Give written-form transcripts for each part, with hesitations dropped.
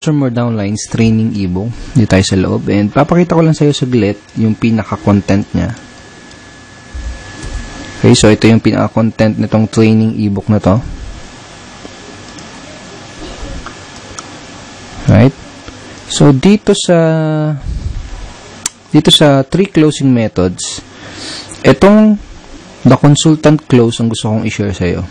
customer downlines training ebook. Dito tayo sa loob. And papakita ko lang sa iyo saglit yung pinaka-content niya. Okay, so ito yung pinaka-content nitong training ebook na to. Right? So dito sa 3 closing methods, itong the consultant close ang gusto kong i-share sa iyo.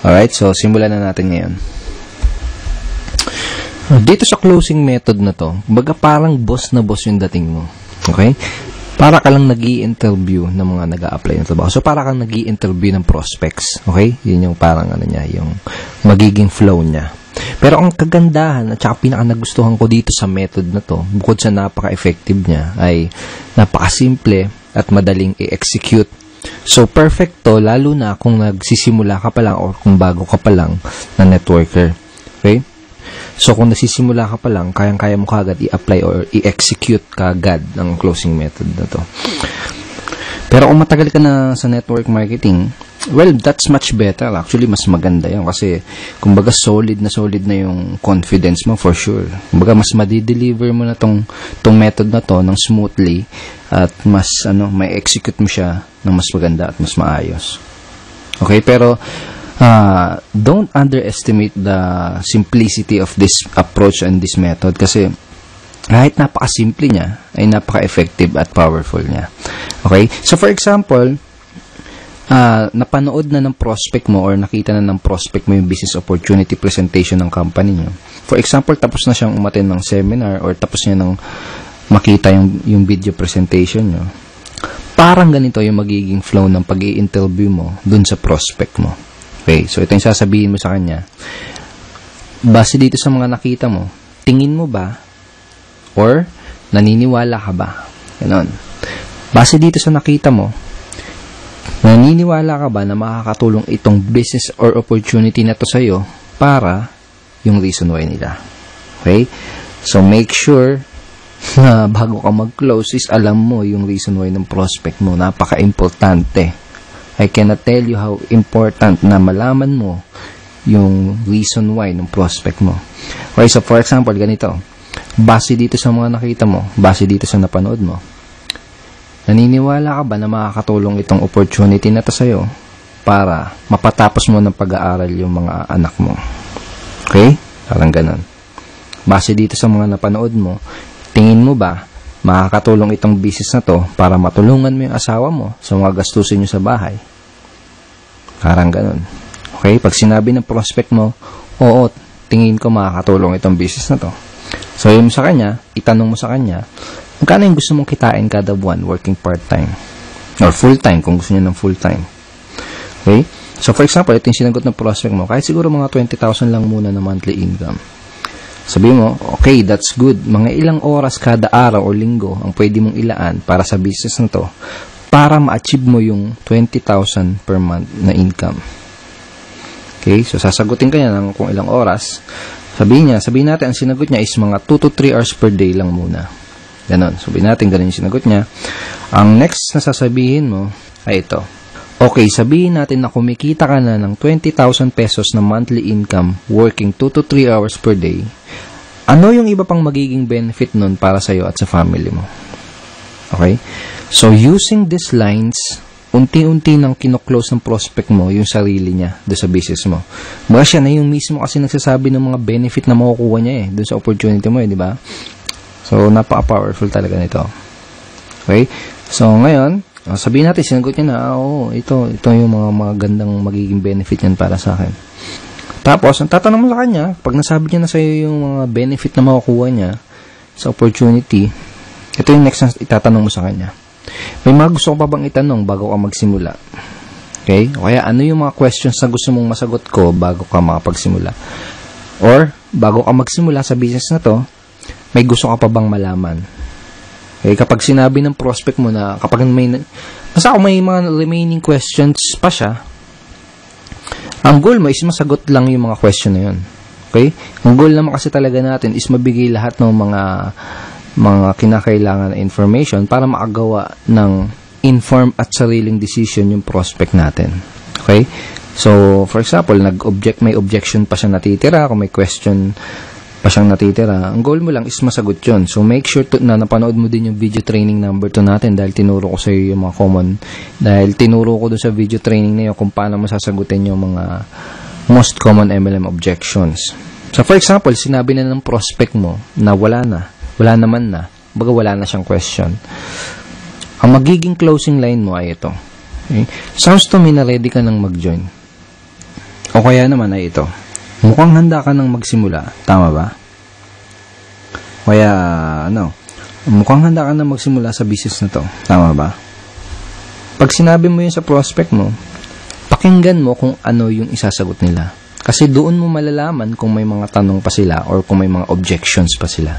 Alright, so simulan na natin ngayon. Dito sa closing method na to, baga parang boss na boss yung dating mo. Okay? Para ka lang nag-i-interview ng mga nag-a-apply ng trabaho. So, para kang nag-i-interview ng prospects. Okay? Yun yung parang ano niya, yung magiging flow niya. Pero ang kagandahan at saka pinaka-nagustuhan ko dito sa method na to, bukod sa napaka-effective niya, ay napaka-simple at madaling i-execute. So, perfect to, lalo na kung nagsisimula ka pa lang or kung bago ka pa lang na networker. Okay? So, kung nagsisimula ka pa lang, kayang-kaya mo kagad i-apply or i-execute kagad ang closing method na to. Pero kung matagal ka na sa network marketing, well, that's much better. Actually, mas maganda yan kasi kumbaga solid na yung confidence mo for sure. Kumbaga mas madi-deliver mo na tong method na to ng smoothly at mas may execute mo siya ng mas maganda at mas maayos. Okay, pero don't underestimate the simplicity of this approach and this method kasi kahit napaka-simple niya ay napaka-effective at powerful niya. Okay? So for example, napanood na ng prospect mo or nakita na ng prospect mo yung business opportunity presentation ng company niyo. For example, tapos na siyang umattend ng seminar or tapos niya nang makita yung video presentation niyo. Parang ganito yung magiging flow ng pag-i-interview mo dun sa prospect mo. Okay, so ito yung sasabihin mo sa kanya. Base dito sa mga nakita mo, tingin mo ba or naniniwala ka ba? Ganon. Base dito sa nakita mo, naniniwala ka ba na makakatulong itong business or opportunity na to sa'yo para yung reason why nila? Okay? So make sure na bago ka mag-close is alam mo yung reason why ng prospect mo. Napaka-importante. I cannot tell you how important na malaman mo yung reason why ng prospect mo. Okay, so for example, ganito. Base dito sa mga nakita mo, base dito sa napanood mo, naniniwala ka ba na makakatulong itong opportunity na to sa'yo para mapatapos mo ng pag-aaral yung mga anak mo? Okay? Parang ganun. Base dito sa mga napanood mo, tingin mo ba makakatulong itong business na to para matulungan mo yung asawa mo sa mga gastusin nyo sa bahay? Parang ganun. Okay? Pag sinabi ng prospect mo, oo, tingin ko makakatulong itong business na to. So, yun sa kanya, itanong mo sa kanya, magkano yung gusto mong kitain kada buwan working part-time? Or full-time, kung gusto niya ng full-time. Okay? So, for example, ito yung sinagot ng prospect mo, kahit siguro mga 20,000 lang muna na monthly income. Sabi mo, okay, that's good. Mga ilang oras kada araw o linggo ang pwede mong ilaan para sa business na to para ma-achieve mo yung 20,000 per month na income. Okay? So, sasagutin ka niya ng kung ilang oras. Sabihin natin, ang sinagot niya is mga 2 to 3 hours per day lang muna. Ganon. Sabihin natin, ganun yung sinagot niya. Ang next na sasabihin mo ay ito. Okay, sabihin natin na kumikita ka na ng 20,000 pesos na monthly income working 2 to 3 hours per day. Ano yung iba pang magiging benefit nun para sa'yo at sa family mo? Okay? So, using these lines, unti-unti nang kino-close ng prospect mo yung sarili niya doon sa business mo. Mga siya na yung mismo kasi nagsasabi ng mga benefit na makukuha niya doon sa opportunity mo di ba? So, napaka-powerful talaga nito. Okay? So, ngayon, sabihin natin, sinagot niya na, ito yung mga magandang magiging benefit yan para sa akin. Tapos, ang tatanong mo sa kanya, pag nasabi niya na sa'yo yung mga benefit na makukuha niya sa opportunity, ito yung next na itatanong mo sa kanya. May mga gusto ko pa bang itanong bago ka magsimula? Okay? O kaya, ano yung mga questions na gusto mong masagot ko bago ka makapagsimula? Or, bago ka magsimula sa business na to, may gusto ka pa bang malaman? Okay? Kapag sinabi ng prospect mo na, kapag basta kung may mga remaining questions pa siya, ang goal mo is masagot lang yung mga question na yun. Okay? Ang goal naman kasi talaga natin is mabigay lahat ng mga kinakailangan na information para makagawa ng informed at sariling decision yung prospect natin. Okay? So, for example, may objection pa siya natitira, kung may question pa siyang natitira, ang goal mo lang is masagot yun. So, make sure na napanood mo din yung video training number 2 natin dahil tinuro ko sa iyo yung mga dahil tinuro ko doon sa video training na yun kung paano mo sasagutin yung mga most common MLM objections. So, for example, sinabi na ng prospect mo na wala naman na, baga wala na siyang question. Ang magiging closing line mo ay ito. Okay? Sounds to me na ready ka nang mag-join. O kaya naman ay ito. Mukhang handa ka nang magsimula. Tama ba? Kaya, mukhang handa ka nang magsimula sa business na to. Tama ba? Pag sinabi mo yun sa prospect mo, pakinggan mo kung ano yung isasagot nila. Kasi doon mo malalaman kung may mga tanong pa sila or kung may mga objections pa sila.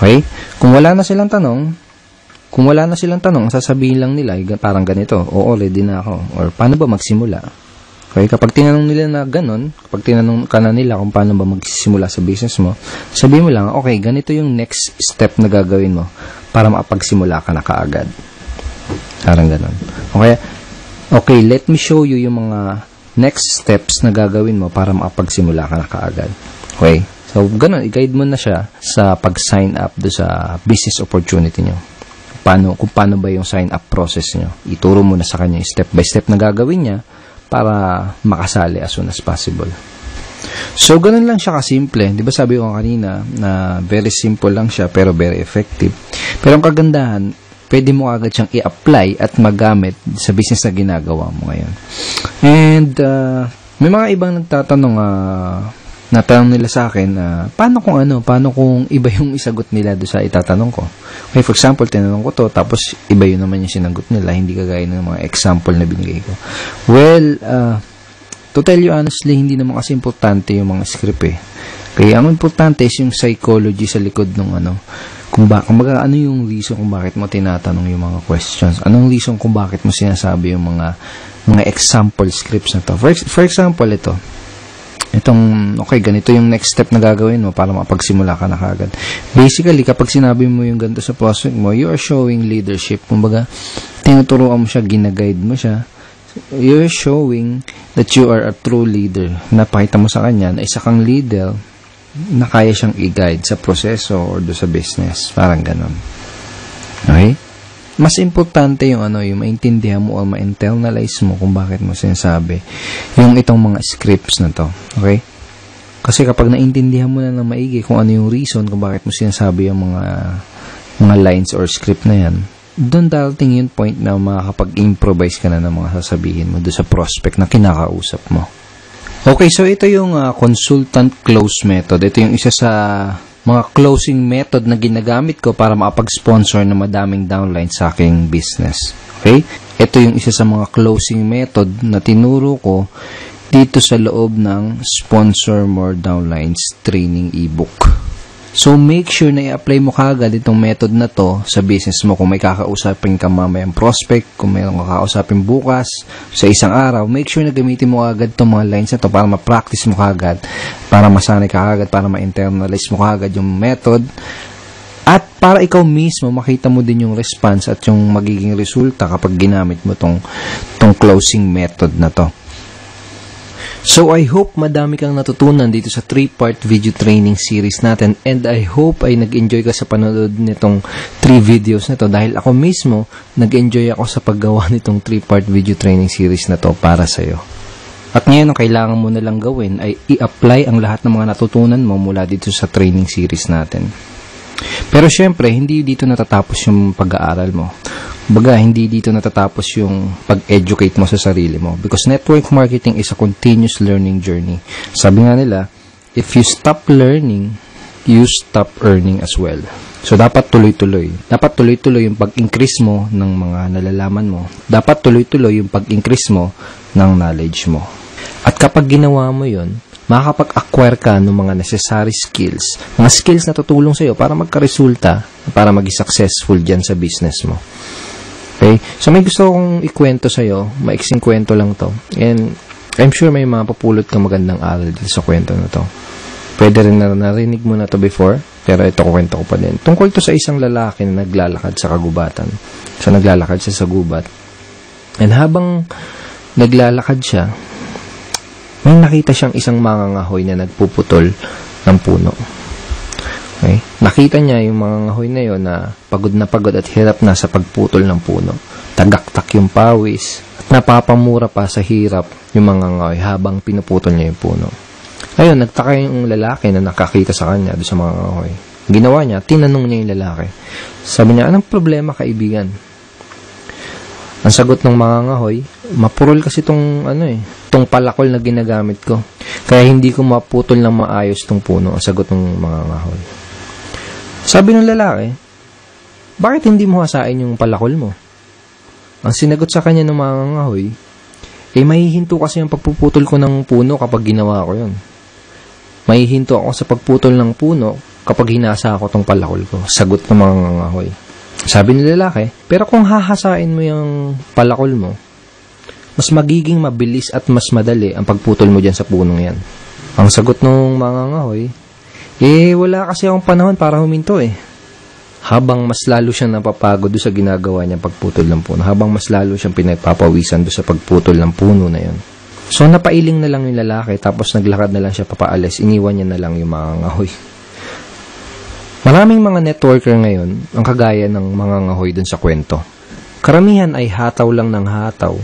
Okay? Kung wala na silang tanong, ang sasabihin lang nila, parang ganito, oo, ready na ako. Or, paano ba magsimula? Okay, kapag tinanong nila na ganun, kapag tinanong ka na nila kung paano ba magsisimula sa business mo, sabihin mo lang, okay, ganito yung next step na gagawin mo para makapagsimula ka na kaagad. Parang ganun. Okay, let me show you yung mga next steps na gagawin mo para makapagsimula ka na kaagad. Okay? So, ganun, i-guide mo na siya sa pag-sign up do sa business opportunity nyo. Kung paano ba yung sign up process nyo. Ituro mo na sa kanya yung step by step na gagawin niya para makasali as soon as possible. So, ganun lang siya kasimple. Di ba sabi ko kanina na very simple lang siya pero very effective. Pero ang kagandahan, pwede mo agad siyang i-apply at magamit sa business na ginagawa mo ngayon. And, may mga ibang nagtatanong, natanong nila sa akin, paano kung iba yung isagot nila doon sa itatanong ko? Okay, for example, tinanong ko to, tapos iba yun naman yung sinagot nila, hindi kagaya ng mga example na binigay ko. Well, to tell you honestly, hindi naman kasi importante yung mga script eh. Kaya ang importante is yung psychology sa likod ng kung ano yung reason kung bakit mo tinatanong yung mga questions. Anong reason kung bakit mo sinasabi yung mga example scripts na to. For example, ganito yung next step na gagawin mo para makapagsimula ka na kagad. Basically, kapag sinabi mo yung ganito sa prospect mo, you are showing leadership. Kumbaga, tinuturuan mo siya, ginaguide mo siya. You're showing that you are a true leader. Napakita mo sa kanya na isa kang leader na kaya siyang i-guide sa proseso or do sa business. Parang ganon. Okay? Mas importante yung yung maintindihan mo o ma-internalize mo kung bakit mo sinasabi yung itong mga scripts na to. Okay? Kasi kapag naintindihan mo na ng maigi kung ano yung reason kung bakit mo sinasabi yung mga lines or script na yan, doon darating yung point na makakapag-improvise ka na ng mga sasabihin mo doon sa prospect na kinakausap mo. Okay, so ito yung consultant close method. Ito yung isa sa mga closing method na ginagamit ko para makapag-sponsor ng madaming downline sa aking business. Okay? Ito yung isa sa mga closing method na tinuro ko dito sa loob ng Sponsor More Downlines training ebook. So, make sure na i-apply mo kaagad itong method na to sa business mo. Kung may kakausapin ka mamayang prospect, kung may kakausapin bukas, sa isang araw, make sure na gamitin mo kaagad itong mga lines na to para ma-practice mo kaagad, para masanay ka kaagad, para ma-internalize mo kaagad yung method, at para ikaw mismo makita mo din yung response at yung magiging resulta kapag ginamit mo tong closing method na to. So, I hope madami kang natutunan dito sa 3-part video training series natin, and I hope ay nag-enjoy ka sa panonood nitong 3 videos na to dahil ako mismo nag-enjoy ako sa paggawa nitong 3-part video training series na to para sa'yo. At ngayon, ang kailangan mo na lang gawin ay i-apply ang lahat ng mga natutunan mo mula dito sa training series natin. Pero syempre, hindi dito natatapos yung pag-aaral mo. Baga, hindi dito natatapos yung pag-educate mo sa sarili mo. Because network marketing is a continuous learning journey. Sabi nga nila, if you stop learning, you stop earning as well. So, dapat tuloy-tuloy. Dapat tuloy-tuloy yung pag-increase mo ng mga nalalaman mo. Dapat tuloy-tuloy yung pag-increase mo ng knowledge mo. At kapag ginawa mo yun, makakapag-acquire ka ng mga necessary skills. Mga skills na tutulong sa'yo para magka-resulta, para maging successful dyan sa business mo. Okay? So, may gusto kong ikwento sa'yo. Maiksing kwento lang to. And, I'm sure may mapapulot kang magandang aral dito sa kwento na to. Pwede rin na narinig mo na to before, pero ito kwento ko pa din. Tungkol to sa isang lalaki na naglalakad sa kagubatan. So, naglalakad siya sa gubat. And habang naglalakad siya, may nakita siyang isang mangangahoy na nagpuputol ng puno. Nakita niya yung mga ngahoy na yon na pagod at hirap na sa pagputol ng puno. Tagaktak yung pawis at napapamura pa sa hirap yung mga ngahoy habang pinuputol niya yung puno. Ayun, nagtaka yung lalaki na nakakita sa kanya doon sa mga ngahoy. Ginawa niya, tinanong niya yung lalaki. Sabi niya, anong problema, kaibigan? Ang sagot ng mga ngahoy, mapurol kasi tong palakol na ginagamit ko. Kaya hindi ko maputol ng maayos tong puno. Ang sagot ng mga ngahoy. Sabi ng lalaki, bakit hindi mo hasain yung palakol mo? Ang sinagot sa kanya ng mga ngahoy, mahihinto kasi yung pagpuputol ko ng puno kapag ginawa ko yun. Mahihinto ako sa pagputol ng puno kapag hinasa ko tong palakol ko. Sagot ng mga ngahoy. Sabi ng lalaki, pero kung hahasain mo yung palakol mo, mas magiging mabilis at mas madali ang pagputol mo dyan sa punong yan. Ang sagot ng mga ngahoy, wala kasi akong panahon para huminto Habang mas lalo siyang napapagod doon sa ginagawa niya pagputol ng puno, habang mas lalo siyang pinagpapawisan doon sa pagputol ng puno na yun. So napailing na lang yung lalaki, tapos naglakad na lang siya papaalis, iniwan niya na lang yung mga ngahoy. Maraming mga networker ngayon ang kagaya ng mga ngahoy dun sa kwento. Karamihan ay hataw lang ng hataw.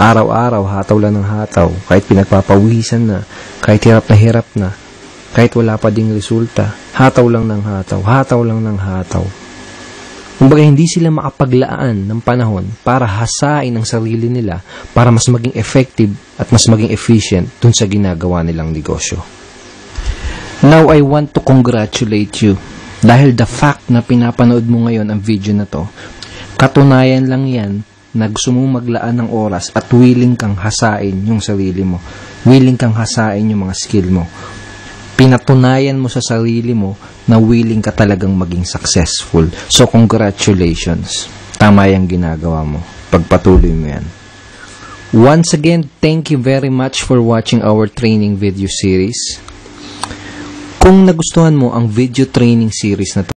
Araw-araw, hataw lang ng hataw. Kahit pinagpapawisan na, kahit hirap na, kahit wala pa ding resulta. Hataw lang ng hataw, hataw lang ng hataw. Kumbaga, hindi sila makapaglaan ng panahon para hasain ang sarili nila para mas maging effective at mas maging efficient dun sa ginagawa nilang negosyo. Now, I want to congratulate you. Dahil the fact na pinapanood mo ngayon ang video na to, katunayan lang yan na gusto mo maglaan ng oras at willing kang hasain yung sarili mo. Willing kang hasain yung mga skill mo. Pinatunayan mo sa sarili mo na willing ka talagang maging successful. So, congratulations. Tama yung ginagawa mo. Pagpatuloy mo yan. Once again, thank you very much for watching our training video series. Kung nagustuhan mo ang video training series na to,